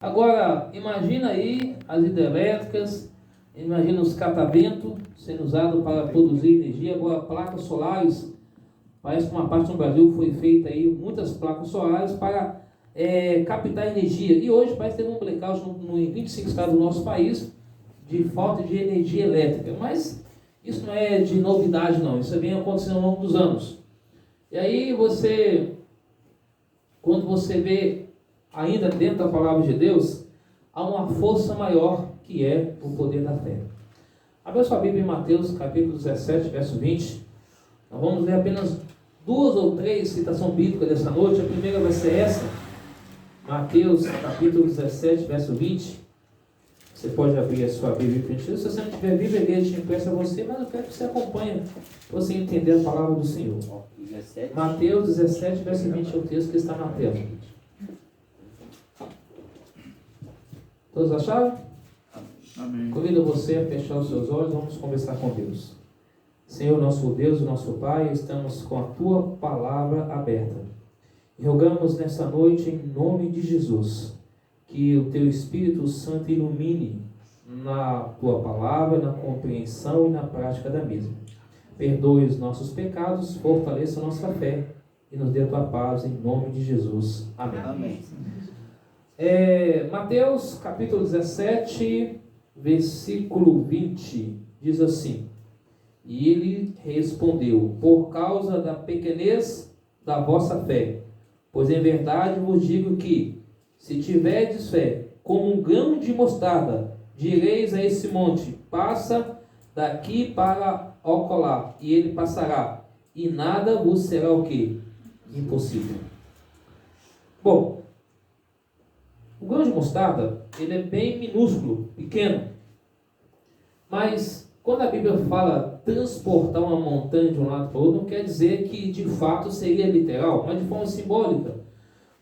Agora, imagina aí as hidrelétricas, imagina os cataventos sendo usados para produzir energia. Agora, placas solares, parece que uma parte no Brasil foi feita aí, muitas placas solares para captar energia. E hoje parece que teve um blackout em 25 estados do nosso país de falta de energia elétrica. Mas isso não é de novidade não, isso vem acontecendo ao longo dos anos. E aí quando você vê ainda dentro da palavra de Deus, há uma força maior que é o poder da fé. Abra sua Bíblia em Mateus capítulo 17, verso 20. Nós vamos ler apenas 2 ou 3 citações bíblicas dessa noite. A primeira vai ser essa, Mateus capítulo 17, verso 20. Você pode abrir a sua Bíblia. Se você não tiver Bíblia, a gente empresta a você, mas eu quero que você acompanhe para você entender a palavra do Senhor. 17. Mateus 17, verso 20 é o texto que está na tela. Todos acharam? Amém. Convido você a fechar os seus olhos, vamos conversar com Deus. Senhor, nosso Deus e nosso Pai, estamos com a Tua palavra aberta. E rogamos nessa noite, em nome de Jesus, que o Teu Espírito Santo ilumine na Tua palavra, na compreensão e na prática da mesma. Perdoe os nossos pecados, fortaleça a nossa fé e nos dê a Tua paz, em nome de Jesus. Amém. Amém. Mateus capítulo 17, versículo 20, diz assim: E ele respondeu: Por causa da pequenez da vossa fé, pois em verdade vos digo que, se tiverdes fé como um grão de mostarda, direis a esse monte: passa daqui para acolá, e ele passará, e nada vos será o quê? Impossível. Bom, o grão de mostarda, ele é bem minúsculo, pequeno. Mas, quando a Bíblia fala transportar uma montanha de um lado para o outro, não quer dizer que de fato seria literal, mas de forma simbólica.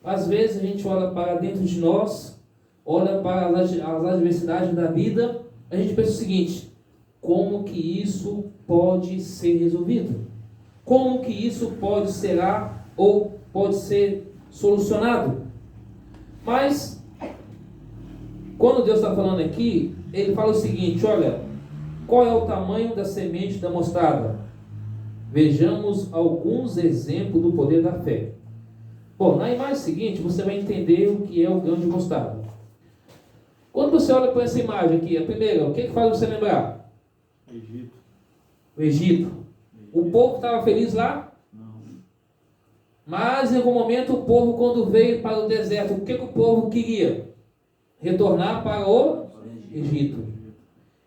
Às vezes a gente olha para dentro de nós, olha para as adversidades da vida, a gente pensa o seguinte: como que isso pode ser resolvido? Como que isso pode ser ou pode ser solucionado? Mas quando Deus está falando aqui, Ele fala o seguinte: olha, qual é o tamanho da semente da mostarda? Vejamos alguns exemplos do poder da fé. Bom, na imagem seguinte, você vai entender o que é o grão de mostarda. Quando você olha para essa imagem aqui, a primeira, o que faz você lembrar? Egito. O Egito. O povo estava feliz lá? Não. Mas em algum momento o povo, quando veio para o deserto, o que o povo queria? Retornar para o Egito.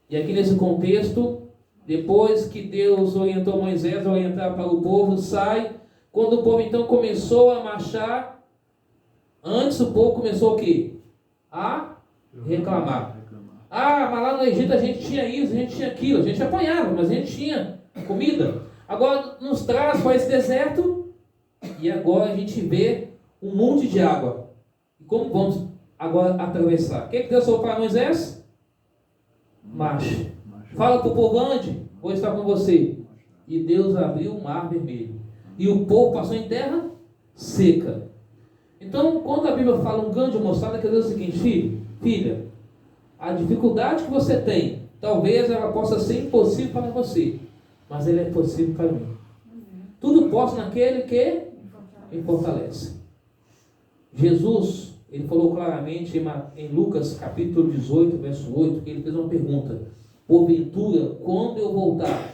E aqui nesse contexto, depois que Deus orientou Moisés a orientar para o povo, sai. Quando o povo então começou a marchar, antes o povo começou o quê? A reclamar. Ah, mas lá no Egito a gente tinha isso, a gente tinha aquilo, a gente apanhava, mas a gente tinha comida. Agora nos traz para esse deserto e agora a gente vê um monte de água. E como vamos agora atravessar? O que Deus falou para Moisés? Marche. Fala para o povo: ande, vou estar com você. E Deus abriu o mar vermelho. E o povo passou em terra seca. Então, quando a Bíblia fala um grão de mostarda, quer dizer o seguinte: filha, a dificuldade que você tem, talvez ela possa ser impossível para você, mas ela é possível para mim. Tudo posso naquele que me fortalece. Jesus, ele falou claramente em Lucas capítulo 18, verso 8, que ele fez uma pergunta: porventura, quando eu voltar,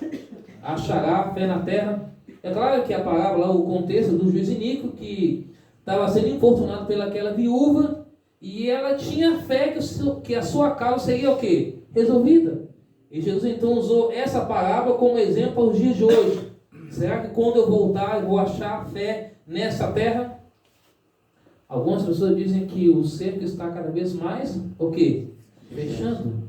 achará fé na terra? É claro que a parábola, o contexto do juiz iníquo, que estava sendo importunado pelaquela viúva, e ela tinha fé que a sua causa seria o quê? Resolvida. E Jesus então usou essa parábola como exemplo aos dias de hoje. Será que quando eu voltar eu vou achar fé nessa terra? Algumas pessoas dizem que o cerco está cada vez mais o quê? Fechando.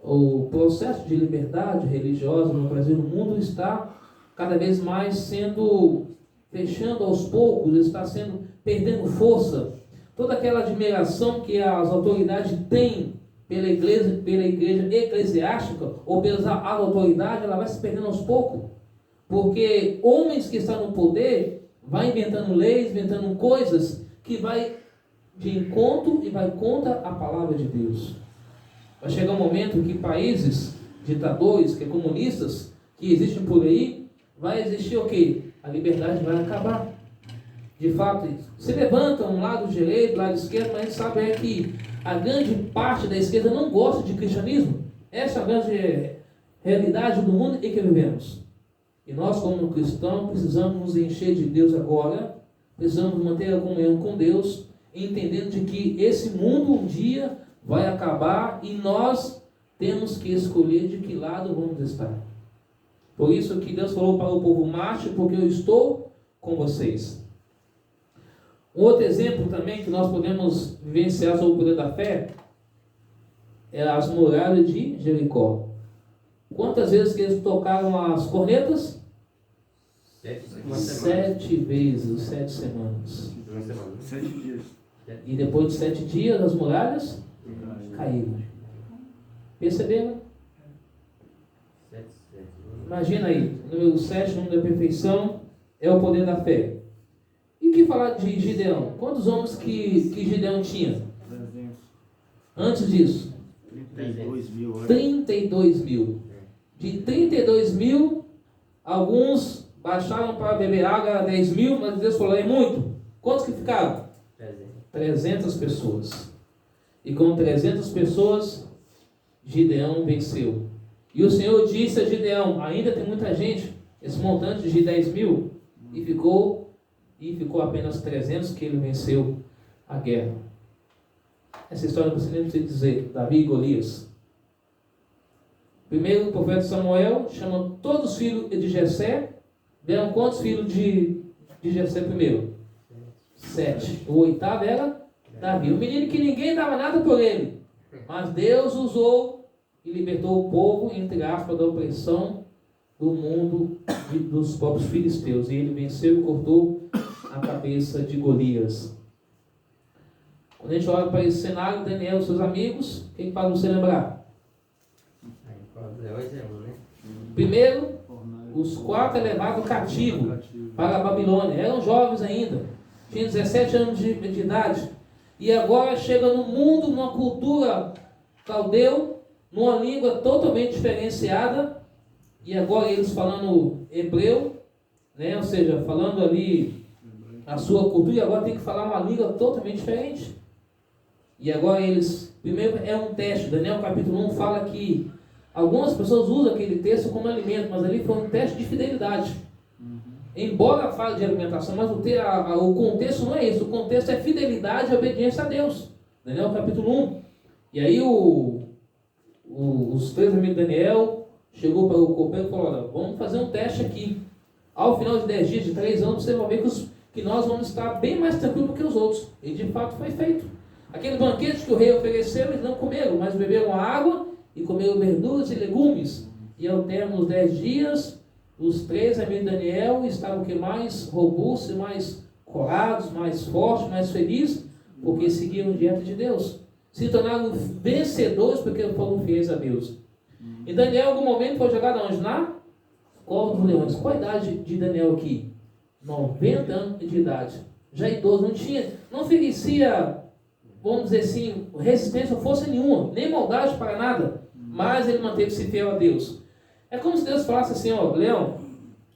O processo de liberdade religiosa no Brasil e no mundo está cada vez mais sendo fechando aos poucos, está sendo perdendo força. Toda aquela admiração que as autoridades têm pela igreja eclesiástica ou pelas autoridades, ela vai se perdendo aos poucos. Porque homens que estão no poder vai inventando leis, inventando coisas que vai de encontro e vai contra a palavra de Deus. Vai chegar um momento que países ditadores, que comunistas, que existem por aí, vai existir o quê? A liberdade vai acabar. De fato, se levantam um lado direito, lado esquerdo, mas a gente sabe que a grande parte da esquerda não gosta de cristianismo. Essa é a grande realidade do mundo em que vivemos. E nós, como cristãos, precisamos nos encher de Deus agora, precisamos manter a comunhão com Deus, entendendo de que esse mundo um dia vai acabar e nós temos que escolher de que lado vamos estar. Por isso que Deus falou para o povo: marche, porque eu estou com vocês. Um outro exemplo também que nós podemos vivenciar sobre o poder da fé é as muralhas de Jericó. Quantas vezes que eles tocaram as cornetas? 7 vezes, 7 semanas. 7 dias. E depois de 7 dias as muralhas caíram. Perceberam? Imagina aí, número 7, número da perfeição, é o poder da fé. E o que falar de Gideão? Quantos homens que Gideão tinha? 300. Antes disso? 32 mil. 32 mil. De 32 mil, alguns baixaram para beber água 10 mil, mas Deus falou: é muito. Quantos que ficaram? 300 pessoas. E com 300 pessoas, Gideão venceu. E o Senhor disse a Gideão: ainda tem muita gente, esse montante de 10 mil, e ficou apenas 300 que ele venceu a guerra. Essa história você nem precisa dizer, Davi e Golias. Primeiro o profeta Samuel chama todos os filhos de Jessé. Vieram quantos filhos de Jessé primeiro? 7. O 8º era Davi. Um menino que ninguém dava nada por ele. Mas Deus usou e libertou o povo, entre aspas, da opressão do mundo dos próprios filisteus. E ele venceu e cortou a cabeça de Golias. Quando a gente olha para esse cenário, Daniel e seus amigos, o que faz você lembrar? Primeiro, os 4 é levado cativo para a Babilônia. Eram jovens ainda, tinham 17 anos de idade. E agora chega no mundo, numa cultura caldeu, numa língua totalmente diferenciada. E agora eles falando hebreu, né? Ou seja, falando ali a sua cultura, e agora tem que falar uma língua totalmente diferente. E agora eles, primeiro é um teste. Daniel capítulo 1 fala que algumas pessoas usam aquele texto como alimento, mas ali foi um teste de fidelidade. Embora fale de alimentação, mas o contexto não é isso. O contexto é fidelidade e obediência a Deus. Daniel capítulo 1. E aí os 3 amigos de Daniel chegou para o copeiro e falou: olha, vamos fazer um teste aqui. Ao final de 10 dias, de 3 anos, você vai ver que nós vamos estar bem mais tranquilos que os outros. E de fato foi feito. Aquele banquete que o rei ofereceu, eles não comeram, mas beberam água e comeram verduras e legumes. E ao termo dos 10 dias, os 3 amigos de Daniel estavam mais robustos, mais corados, mais fortes, mais felizes, porque seguiram diante de Deus. Se tornaram vencedores porque foram fiéis a Deus. E Daniel, em algum momento, foi jogado onde? Na cova dos leões. Qual a idade de Daniel aqui? 90 anos de idade. Já idoso, não oferecia, vamos dizer assim, resistência ou força nenhuma, nem maldade para nada, mas ele manteve-se fiel a Deus. É como se Deus falasse assim: ó, Leão,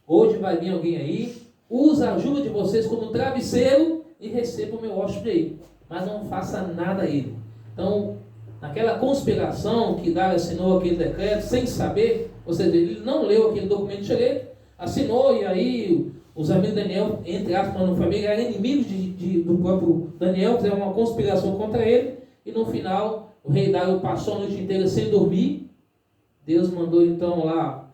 hoje vai vir alguém aí, usa a ajuda de vocês como travesseiro e receba o meu hóspede aí, mas não faça nada a ele. Então, naquela conspiração que Dário assinou aquele decreto sem saber, ou seja, ele não leu aquele documento direito, assinou, e aí os amigos de Daniel, entre aspas, na família, eram inimigos do próprio Daniel, fizeram uma conspiração contra ele, e no final o rei Dário passou a noite inteira sem dormir. Deus mandou então lá,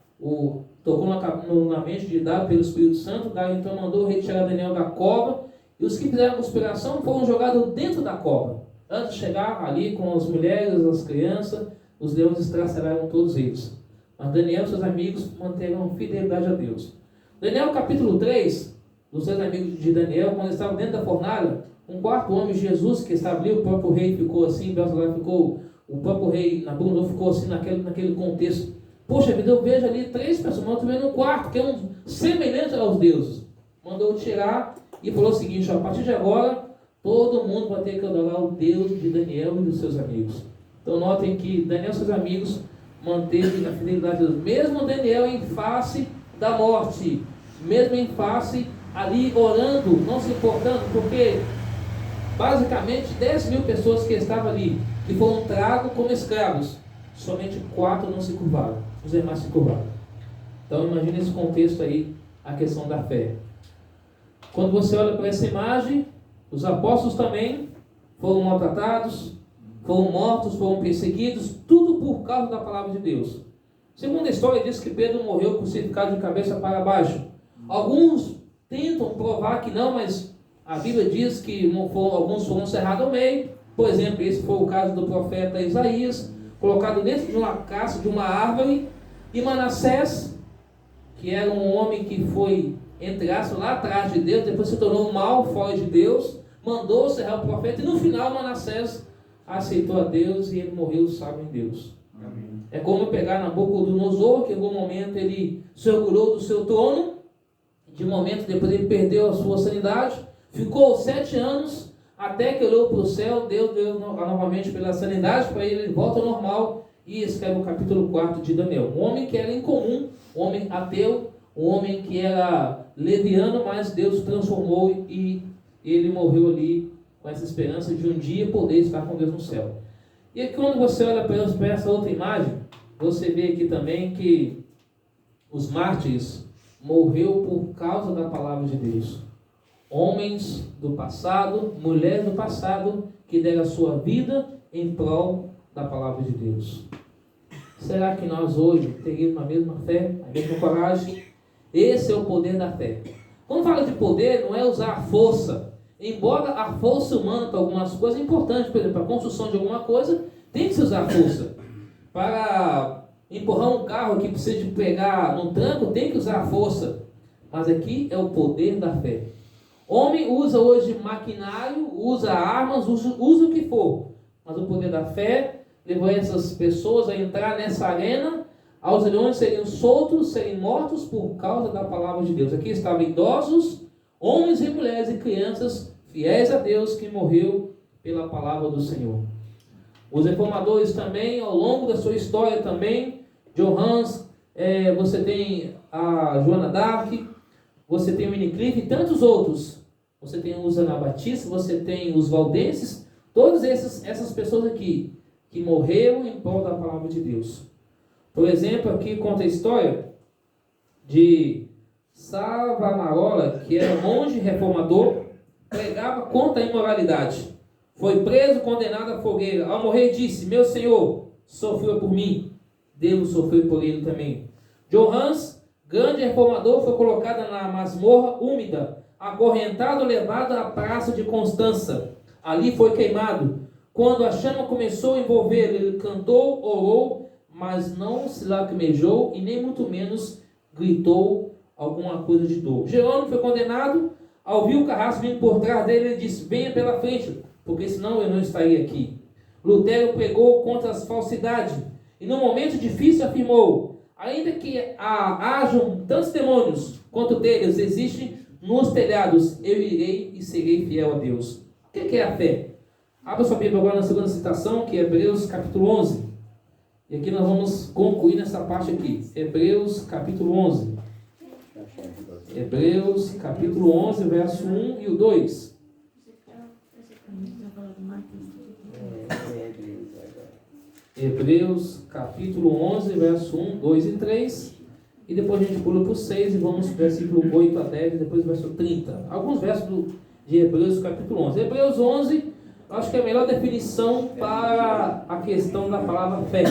tocou na mente de Dário pelo Espírito Santo. Dário então mandou o rei tirar Daniel da cova, e os que fizeram a conspiração foram jogados dentro da cova. Antes de chegar ali com as mulheres, as crianças, os leões estraceraram todos eles. Mas Daniel e seus amigos manteram fidelidade a Deus. Daniel capítulo 3, dos 3 amigos de Daniel, quando estavam dentro da fornalha, um 4º homem, Jesus, que estava ali, o próprio rei ficou assim, o próprio rei Nabucodonosor ficou assim naquele contexto. Poxa vida, eu vejo ali 3 pessoas, mas eu também no quarto, que é semelhante aos deuses. Mandou tirar e falou o seguinte: ó, a partir de agora, Todo mundo vai ter que adorar o Deus de Daniel e dos seus amigos. Então notem que Daniel e seus amigos manteve a fidelidade a Deus. Mesmo Daniel em face da morte, mesmo em face ali orando, não se importando, porque basicamente 10.000 pessoas que estavam ali, que foram tragos como escravos, somente 4 não se curvaram, os demais se curvaram. Então imagine esse contexto aí, a questão da fé. Quando você olha para essa imagem, os apóstolos também foram maltratados, foram mortos, foram perseguidos, tudo por causa da palavra de Deus. Segundo a história, diz que Pedro morreu crucificado de cabeça para baixo. Alguns tentam provar que não, mas a Bíblia diz que alguns foram cerrados ao meio. Por exemplo, esse foi o caso do profeta Isaías, colocado dentro de uma caça de uma árvore. E Manassés, que era um homem que foi, entre aspas, lá atrás de Deus, depois se tornou mal fora de Deus, mandou cerrar o profeta, e no final Manassés aceitou a Deus e ele morreu salvo em Deus. Amém. É como pegar Nabucodonosor, que em algum momento ele se orgulhou do seu trono, de momento depois ele perdeu a sua sanidade, ficou 7 anos, até que olhou para o céu, Deus deu novamente pela sanidade, para ele volta ao normal, e escreve o capítulo 4 de Daniel. Um homem que era incomum, um homem ateu, um homem que era leviano, mas Deus transformou e ele morreu ali com essa esperança de um dia poder estar com Deus no céu. E aqui quando você olha para essa outra imagem, você vê aqui também que os mártires morreram por causa da palavra de Deus. Homens do passado, mulheres do passado, que deram a sua vida em prol da palavra de Deus. Será que nós hoje teríamos a mesma fé, a mesma coragem? Esse é o poder da fé. Quando fala de poder, não é usar a força. Embora a força humana para algumas coisas é importante, por exemplo, para a construção de alguma coisa, tem que se usar a força. Para empurrar um carro que precisa de pegar num tranco, tem que usar a força. Mas aqui é o poder da fé. Homem usa hoje maquinário, usa armas, usa o que for. Mas o poder da fé levou essas pessoas a entrar nessa arena, aos leões seriam soltos, serem mortos por causa da palavra de Deus. Aqui estavam idosos, homens e mulheres e crianças fiéis a Deus que morreu pela palavra do Senhor. Os reformadores também, ao longo da sua história também, John Hus, você tem a Joana d'Arc, você tem o Wycliffe e tantos outros. Você tem os anabatistas, você tem os valdenses, todas essas pessoas aqui que morreram em prol da palavra de Deus. Por exemplo, aqui conta a história de Savonarola, que era monge reformador, pregava contra a imoralidade. Foi preso, condenado à fogueira. Ao morrer disse: meu Senhor sofreu por mim, devo sofrer por ele também. John Hus, grande reformador, foi colocado na masmorra úmida, acorrentado, levado à praça de Constança. Ali foi queimado. Quando a chama começou a envolvê-lo, ele cantou, orou, mas não se lacrimejou e nem muito menos gritou alguma coisa de dor. Jerônimo foi condenado. Ao ouvir o carrasco vindo por trás dele, ele disse: venha pela frente, porque senão eu não estaria aqui. Lutero pregou contra as falsidades e num momento difícil afirmou: ainda que hajam tantos demônios quanto deles existem nos telhados, eu irei e serei fiel a Deus. O que é a fé? Abra sua Bíblia agora na segunda citação, que é Hebreus capítulo 11. E aqui nós vamos concluir nessa parte aqui. Hebreus capítulo 11. Hebreus capítulo 11, verso 1 e o 2. Hebreus capítulo 11, verso 1, 2 e 3. E depois a gente pula para o 6 e vamos para o versículo 8 a 10 e depois o verso 30. Alguns versos de Hebreus capítulo 11. Hebreus 11, acho que é a melhor definição para a questão da palavra fé.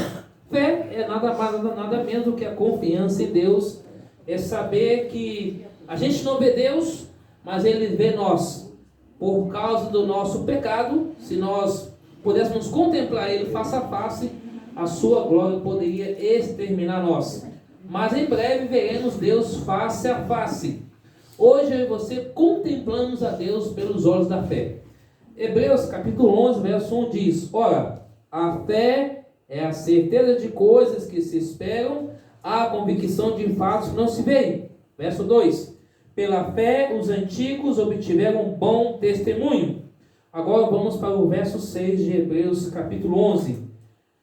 Fé é nada menos do que a confiança em Deus. É saber que a gente não vê Deus, mas Ele vê nós. Por causa do nosso pecado, se nós pudéssemos contemplar Ele face a face, a sua glória poderia exterminar nós. Mas em breve veremos Deus face a face. Hoje eu e você contemplamos a Deus pelos olhos da fé. Hebreus capítulo 11, verso 1 diz: ora, a fé é a certeza de coisas que se esperam, a convicção de fatos que não se veem. Verso 2: pela fé os antigos obtiveram bom testemunho. Agora vamos para o verso 6 de Hebreus capítulo 11.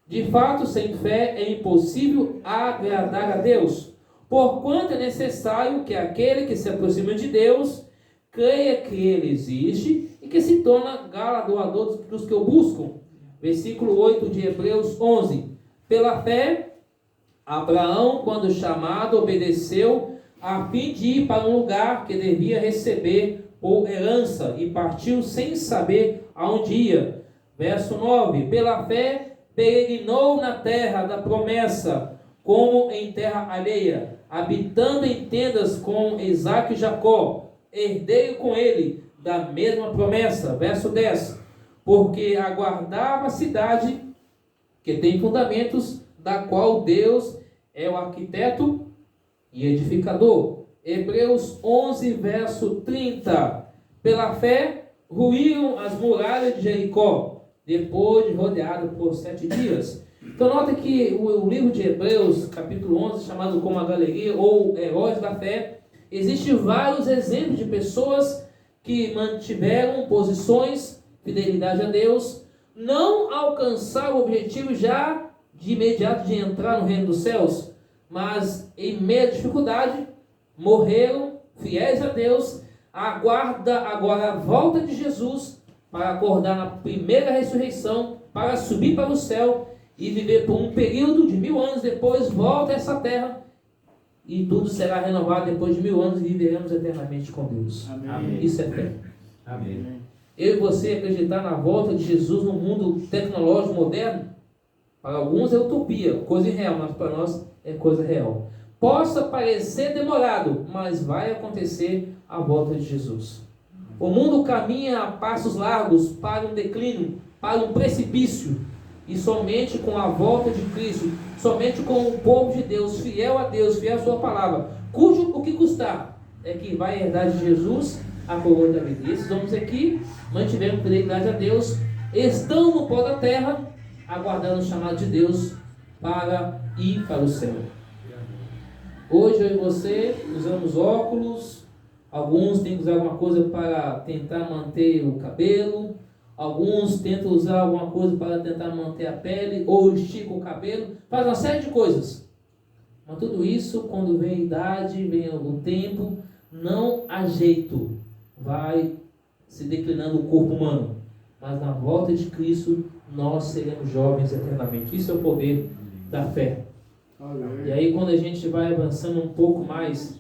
De fato, sem fé é impossível agradar a Deus, porquanto é necessário que aquele que se aproxima de Deus creia que Ele existe e que se torna galardoador dos que o buscam. Versículo 8 de Hebreus 11. Pela fé, Abraão, quando chamado, obedeceu a fim de ir para um lugar que devia receber por herança e partiu sem saber aonde ia. Verso 9. Pela fé, peregrinou na terra da promessa, como em terra alheia, habitando em tendas com Isaque e Jacó, herdeiro com ele da mesma promessa. Verso 10. Porque aguardava a cidade que tem fundamentos, da qual Deus é o arquiteto e edificador. Hebreus 11, verso 30. Pela fé, ruíram as muralhas de Jericó, depois de rodeado por 7 dias. Então nota que o livro de Hebreus, capítulo 11, chamado como a galeria ou heróis da fé, existem vários exemplos de pessoas que mantiveram posições, fidelidade a Deus, não alcançaram o objetivo já de imediato de entrar no reino dos céus, mas em meio à dificuldade, morreram fiéis a Deus, aguarda agora a volta de Jesus para acordar na primeira ressurreição, para subir para o céu e viver por um período de 1000 anos, depois volta a essa terra e tudo será renovado depois de 1000 anos e viveremos eternamente com Deus. Amém. Isso é fé. Amém. Eu e você acreditar na volta de Jesus no mundo tecnológico moderno, para alguns é utopia, coisa irreal, mas para nós é coisa real. Possa parecer demorado, mas vai acontecer a volta de Jesus. O mundo caminha a passos largos para um declínio, para um precipício, e somente com a volta de Cristo, somente com o povo de Deus, fiel a Deus, fiel à sua palavra, cujo o que custar, é que vai herdar de Jesus a coroa da vida. E esses homens aqui mantiveram fidelidade a Deus, estão no pó da terra, aguardando o chamado de Deus para ir para o céu. Hoje eu e você usamos óculos, alguns têm que usar alguma coisa para tentar manter o cabelo, alguns tentam usar alguma coisa para tentar manter a pele, ou esticam o cabelo, faz uma série de coisas. Mas tudo isso, quando vem a idade, vem o tempo, não há jeito, vai se declinando o corpo humano. Mas na volta de Cristo, nós seremos jovens eternamente. Isso é o poder da fé. E aí quando a gente vai avançando um pouco mais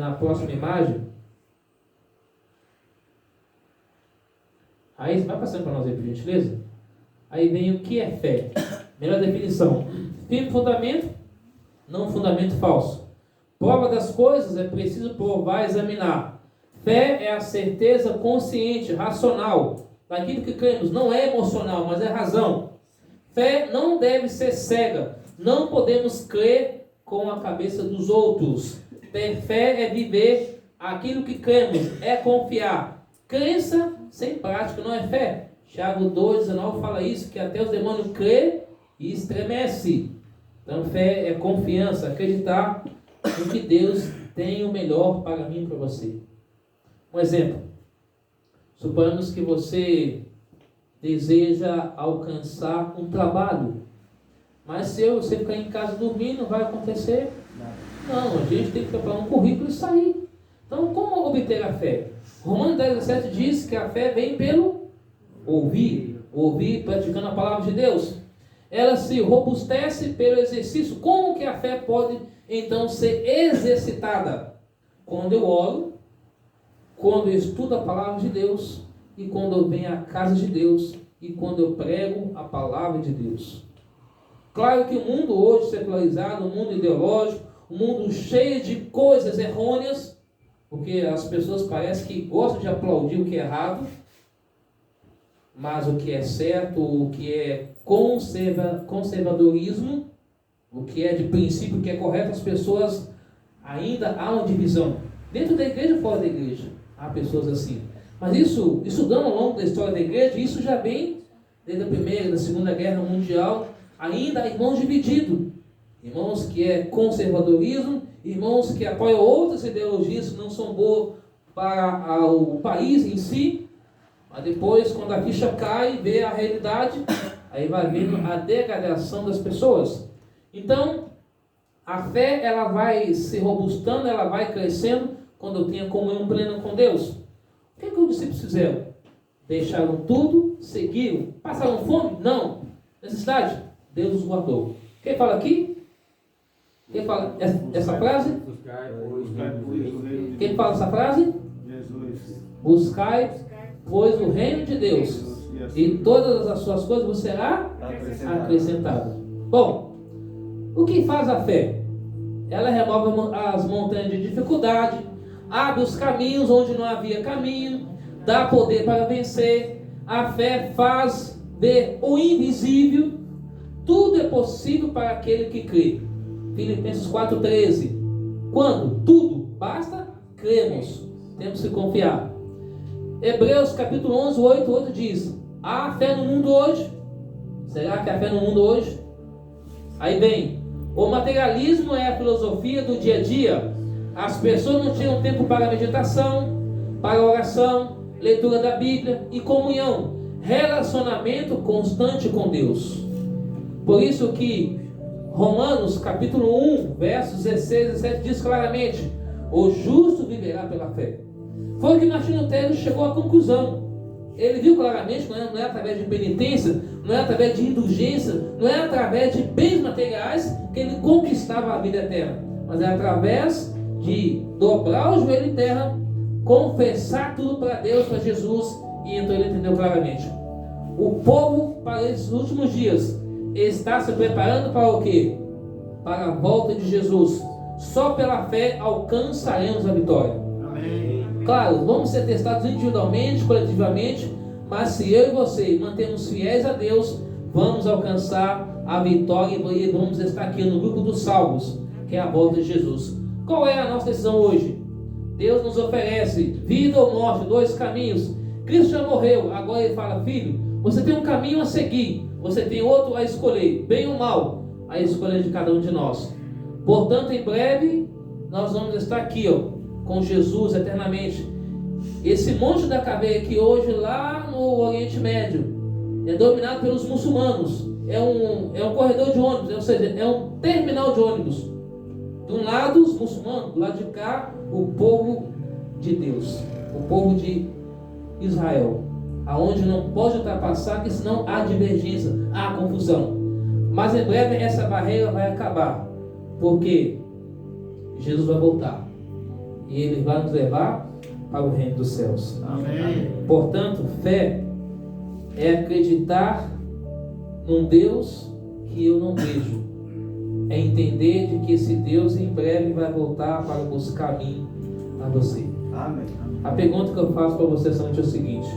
na próxima imagem, aí vai passando para nós aí, por gentileza. Aí vem o que é fé. Melhor definição: firme fundamento, não fundamento falso. Prova das coisas é preciso provar, examinar. Fé é a certeza consciente, racional daquilo que cremos. Não é emocional, mas é razão. Fé não deve ser cega. Não podemos crer com a cabeça dos outros. Ter fé é viver aquilo que cremos, é confiar. Crença sem prática não é fé. Tiago 2,19 fala isso, que até os demônios crê e estremece. Então fé é confiança, acreditar em que Deus tem o melhor para mim e para você. Um exemplo. Suponhamos que você deseja alcançar um trabalho. Mas se você ficar em casa dormindo, não vai acontecer? Não, a gente tem que preparar um currículo e sair. Então, como obter a fé? Romanos 10,17 diz que a fé vem pelo ouvir praticando a palavra de Deus. Ela se robustece pelo exercício. Como que a fé pode, então, ser exercitada? Quando eu oro, quando eu estudo a palavra de Deus, e quando eu venho à casa de Deus, e quando eu prego a palavra de Deus. Claro que o mundo hoje secularizado, o mundo ideológico, o mundo cheio de coisas errôneas, porque as pessoas parecem que gostam de aplaudir o que é errado, mas o que é certo, o que é conservadorismo, o que é de princípio, o que é correto, as pessoas ainda há uma divisão. Dentro da igreja e fora da igreja, há pessoas assim. Mas isso, estudando ao longo da história da igreja, isso já vem desde a Primeira e da Segunda Guerra Mundial, ainda há irmãos divididos. Irmãos que é conservadorismo, irmãos que apoiam outras ideologias que não são boas para o país em si, Mas depois, quando a ficha cai, vê a realidade, aí vai vendo a degradação das pessoas. Então, a fé, ela vai se robustando, ela vai crescendo quando eu tenho comunhão plena com Deus. O que os discípulos fizeram? Deixaram tudo, seguiram. Passaram fome? Não. Necessidade? Deus os guardou. Quem fala aqui? Quem fala essa frase? Quem fala essa frase? Jesus. Buscai, pois, o reino de Deus, e todas as suas coisas vos será acrescentado. Bom, o que faz a fé? Ela remove as montanhas de dificuldade, abre os caminhos onde não havia caminho, dá poder para vencer. A fé faz ver o invisível. Tudo é possível para aquele que crê. Filipenses 4,13. Quando? Tudo. Basta cremos. Temos que confiar. Hebreus capítulo 11, 8 diz: há fé no mundo hoje? Será que há fé no mundo hoje? Aí vem: o materialismo é a filosofia do dia a dia. As pessoas não tinham tempo para meditação, para oração, leitura da Bíblia e comunhão, relacionamento constante com Deus. Por isso que Romanos capítulo 1, versos 16 e 17 diz claramente: o justo viverá pela fé. Foi o que Martinho Lutero chegou à conclusão. Ele viu claramente que não é através de penitência, não é através de indulgência, não é através de bens materiais que ele conquistava a vida eterna, mas é através de dobrar o joelho em terra, confessar tudo para Deus, para Jesus, e então ele entendeu claramente. O povo, para esses últimos dias, está se preparando para o quê? Para a volta de Jesus. Só pela fé alcançaremos a vitória. Amém. Claro, vamos ser testados individualmente, coletivamente, mas se eu e você mantemos fiéis a Deus, vamos alcançar a vitória e vamos estar aqui no grupo dos salvos, que é a volta de Jesus. Qual é a nossa decisão hoje? Deus nos oferece vida ou morte, dois caminhos. Cristo já morreu, agora ele fala: filho, você tem um caminho a seguir, você tem outro a escolher, bem ou mal, a escolha de cada um de nós. Portanto, em breve, nós vamos estar aqui, com Jesus eternamente. Esse monte da caveira que hoje lá no Oriente Médio é dominado pelos muçulmanos, é um corredor de ônibus, ou seja, é um terminal de ônibus. De um lado os muçulmanos, do lado de cá o povo de Deus, o povo de Israel, aonde não pode ultrapassar, que senão há divergência, há confusão. Mas em breve essa barreira vai acabar, porque Jesus vai voltar e ele vai nos levar para o reino dos céus. Amém. Portanto, fé é acreditar num Deus que eu não vejo, é entender de que esse Deus em breve vai voltar para buscar a mim, a você. Amém. A pergunta que eu faço para você somente é o seguinte: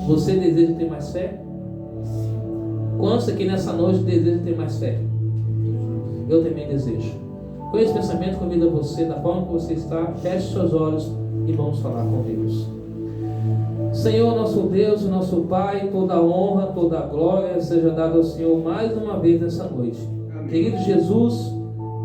você deseja ter mais fé? Quantos aqui nessa noite desejam ter mais fé? Eu também desejo. Com esse pensamento, convido você, da forma que você está, feche seus olhos e vamos falar com Deus. Senhor, nosso Deus e nosso Pai, toda a honra, toda a glória seja dada ao Senhor mais uma vez nessa noite. Amém. Querido Jesus,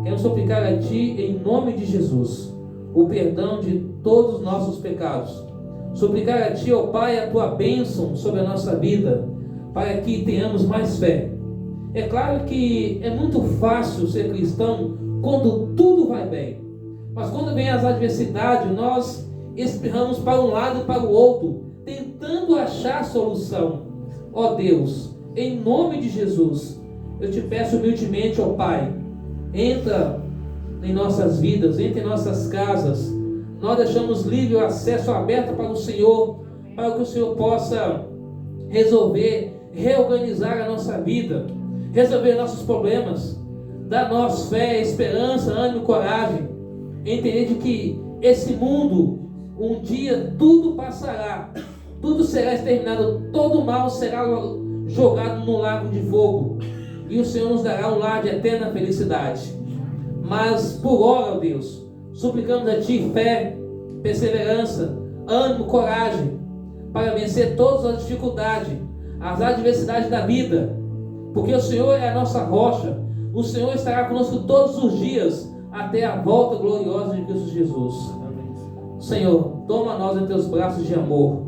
quero suplicar a Ti, em nome de Jesus, o perdão de todos os nossos pecados. Suplicar a Ti, ó Pai, a Tua bênção sobre a nossa vida, para que tenhamos mais fé. É claro que é muito fácil ser cristão quando tudo vai bem, mas quando vem as adversidades, nós espirramos para um lado e para o outro, tentando achar solução. Ó Deus, em nome de Jesus, eu te peço humildemente, ó Pai, entra em nossas vidas, entra em nossas casas. Nós deixamos livre o acesso aberto para o Senhor, para que o Senhor possa resolver, reorganizar a nossa vida, resolver nossos problemas, dar-nos fé, esperança, ânimo e coragem, entender de que esse mundo, um dia tudo passará, tudo será exterminado, todo mal será jogado no lago de fogo, e o Senhor nos dará um lar de eterna felicidade. Mas por hora, ó Deus, suplicamos a Ti fé, perseverança, ânimo, coragem, para vencer todas as dificuldades, as adversidades da vida, porque o Senhor é a nossa rocha, o Senhor estará conosco todos os dias, até a volta gloriosa de Cristo Jesus. Senhor, toma nós em Teus braços de amor,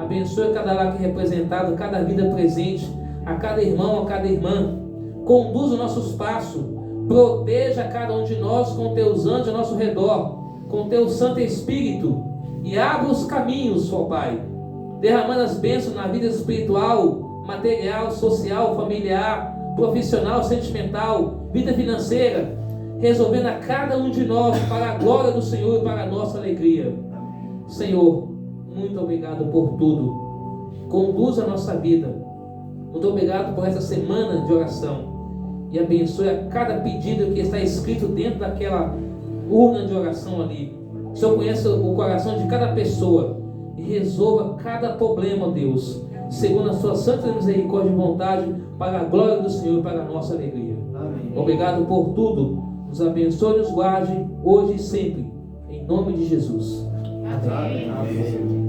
Abençoe cada lar aqui representado, cada vida presente, a cada irmão, a cada irmã. Conduza o nosso espaço. Proteja cada um de nós com teus anjos ao nosso redor, com teu Santo Espírito. E abra os caminhos, ó Pai, derramando as bênçãos na vida espiritual, material, social, familiar, profissional, sentimental, vida financeira, resolvendo a cada um de nós para a glória do Senhor e para a nossa alegria. Senhor, muito obrigado por tudo. Conduza a nossa vida. Muito obrigado por essa semana de oração. E abençoe a cada pedido que está escrito dentro daquela urna de oração ali. O Senhor conhece o coração de cada pessoa e resolva cada problema, Deus, segundo a sua santa misericórdia e vontade, para a glória do Senhor e para a nossa alegria. Amém. Obrigado por tudo. Nos abençoe e nos guarde hoje e sempre. Em nome de Jesus. Amém. Amém.